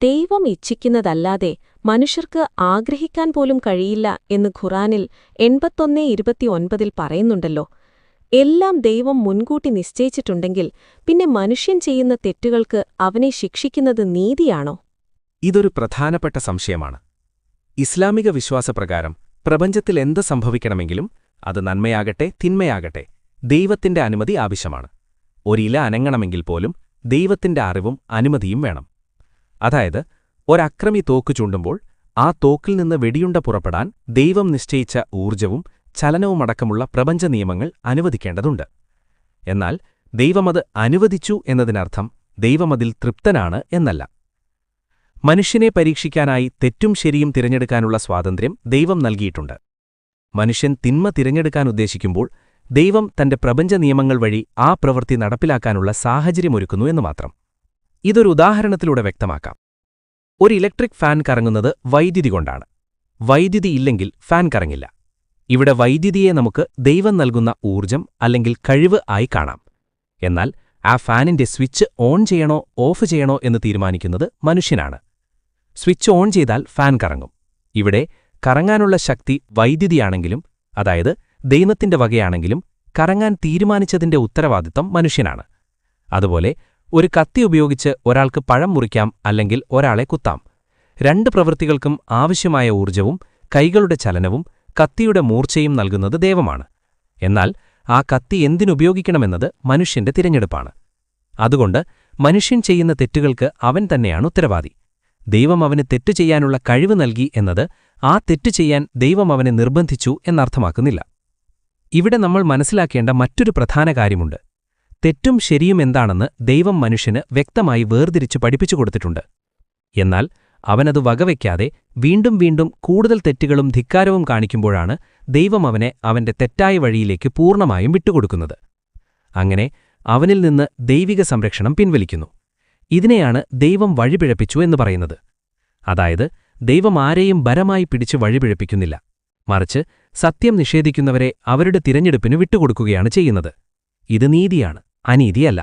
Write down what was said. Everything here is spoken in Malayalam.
ദൈവം ഇച്ഛിക്കുന്നതല്ലാതെ മനുഷ്യർക്ക് ആഗ്രഹിക്കാൻ പോലും കഴിയില്ല എന്ന് ഖുറാനിൽ 81:29 പറയുന്നുണ്ടല്ലോ. എല്ലാം ദൈവം മുൻകൂട്ടി നിശ്ചയിച്ചിട്ടുണ്ടെങ്കിൽ പിന്നെ മനുഷ്യൻ ചെയ്യുന്ന തെറ്റുകൾക്ക് അവനെ ശിക്ഷിക്കുന്നത് നീതിയാണോ? ഇതൊരു പ്രധാനപ്പെട്ട സംശയമാണ്. ഇസ്ലാമിക വിശ്വാസപ്രകാരം പ്രപഞ്ചത്തിൽ എന്ത് സംഭവിക്കണമെങ്കിലും അത് നന്മയാകട്ടെ തിന്മയാകട്ടെ ദൈവത്തിന്റെ അനുമതി ആവശ്യമാണ്. ഒരില അനങ്ങണമെങ്കിൽ പോലും ദൈവത്തിന്റെ അറിവും അനുമതിയും വേണം. അതായത് ഒരക്രമി തോക്ക് ചൂണ്ടുമ്പോൾ ആ തോക്കിൽ നിന്ന് വെടിയുണ്ട പുറപ്പെടാൻ ദൈവം നിശ്ചയിച്ച ഊർജവും ചലനവുമടക്കമുള്ള പ്രപഞ്ച നിയമങ്ങൾ അനുവദിക്കേണ്ടതുണ്ട്. എന്നാൽ ദൈവമത് അനുവദിച്ചു എന്നതിനർത്ഥം ദൈവമതിൽ തൃപ്തനാണ് എന്നല്ല. മനുഷ്യനെ പരീക്ഷിക്കാനായി തെറ്റും ശരിയും തിരഞ്ഞെടുക്കാനുള്ള സ്വാതന്ത്ര്യം ദൈവം നൽകിയിട്ടുണ്ട്. മനുഷ്യൻ തിന്മ തിരഞ്ഞെടുക്കാനുദ്ദേശിക്കുമ്പോൾ ദൈവം തന്റെ പ്രപഞ്ച നിയമങ്ങൾ വഴി ആ പ്രവൃത്തി നടപ്പിലാക്കാനുള്ള സാഹചര്യമൊരുക്കുന്നു എന്നു മാത്രം. ഇതൊരു ഉദാഹരണത്തിലൂടെ വ്യക്തമാക്കാം. ഒരു ഇലക്ട്രിക് ഫാൻ കറങ്ങുന്നത് വൈദ്യുതി കൊണ്ടാണ്. വൈദ്യുതി ഇല്ലെങ്കിൽ ഫാൻ കറങ്ങില്ല. ഇവിടെ വൈദ്യുതിയെ നമുക്ക് ദൈവം നൽകുന്ന ഊർജം അല്ലെങ്കിൽ കഴിവ് ആയി കാണാം. എന്നാൽ ആ ഫാനിന്റെ സ്വിച്ച് ഓൺ ചെയ്യണോ ഓഫ് ചെയ്യണോ എന്ന് തീരുമാനിക്കുന്നത് മനുഷ്യനാണ്. സ്വിച്ച് ഓൺ ചെയ്താൽ ഫാൻ കറങ്ങും. ഇവിടെ കറങ്ങാനുള്ള ശക്തി വൈദ്യുതിയാണെങ്കിലും, അതായത് ദൈവത്തിന്റെ വകയാണെങ്കിലും, കറങ്ങാൻ തീരുമാനിച്ചതിന്റെ ഉത്തരവാദിത്തം മനുഷ്യനാണ്. അതുപോലെ ഒരു കത്തി ഉപയോഗിച്ച് ഒരാൾക്ക് പഴം മുറിക്കാം, അല്ലെങ്കിൽ ഒരാളെ കുത്താം. രണ്ട് പ്രവൃത്തികൾക്കും ആവശ്യമായ ഊർജവും കൈകളുടെ ചലനവും കത്തിയുടെ മൂർച്ചയും നൽകുന്നത് ദൈവമാണ്. എന്നാൽ ആ കത്തി എന്തിനുപയോഗിക്കണമെന്നത് മനുഷ്യന്റെ തിരഞ്ഞെടുപ്പാണ്. അതുകൊണ്ട് മനുഷ്യൻ ചെയ്യുന്ന തെറ്റുകൾക്ക് അവൻ തന്നെയാണ് ഉത്തരവാദി. ദൈവം അവന് തെറ്റു ചെയ്യാനുള്ള കഴിവ് നൽകി എന്നത് ആ തെറ്റു ചെയ്യാൻ ദൈവം അവനെ നിർബന്ധിച്ചു എന്നർത്ഥമാക്കുന്നില്ല. ഇവിടെ നമ്മൾ മനസ്സിലാക്കേണ്ട മറ്റൊരു പ്രധാന കാര്യമുണ്ട്. തെറ്റും ശരിയും എന്താണെന്ന് ദൈവം മനുഷ്യന് വ്യക്തമായി വേർതിരിച്ചു പഠിപ്പിച്ചു കൊടുത്തിട്ടുണ്ട്. എന്നാൽ അവനത് വകവയ്ക്കാതെ വീണ്ടും വീണ്ടും കൂടുതൽ തെറ്റുകളും ധിക്കാരവും കാണിക്കുമ്പോഴാണ് ദൈവം അവനെ അവന്റെ തെറ്റായ വഴിയിലേക്ക് പൂർണ്ണമായും വിട്ടുകൊടുക്കുന്നത്. അങ്ങനെ അവനിൽ നിന്ന് ദൈവിക സംരക്ഷണം പിൻവലിക്കുന്നു. ഇതിനെയാണ് ദൈവം വഴിപിഴപ്പിച്ചു എന്ന് പറയുന്നത്. അതായത് ദൈവം ആരെയും ബലമായി പിടിച്ച് വഴിപിഴപ്പിക്കുന്നില്ല, മറിച്ച് സത്യം നിഷേധിക്കുന്നവരെ അവരുടെ തിരഞ്ഞെടുപ്പിന് വിട്ടുകൊടുക്കുകയാണ് ചെയ്യുന്നത്. ഇത് നീതിയാണ്, അനീതിയല്ല.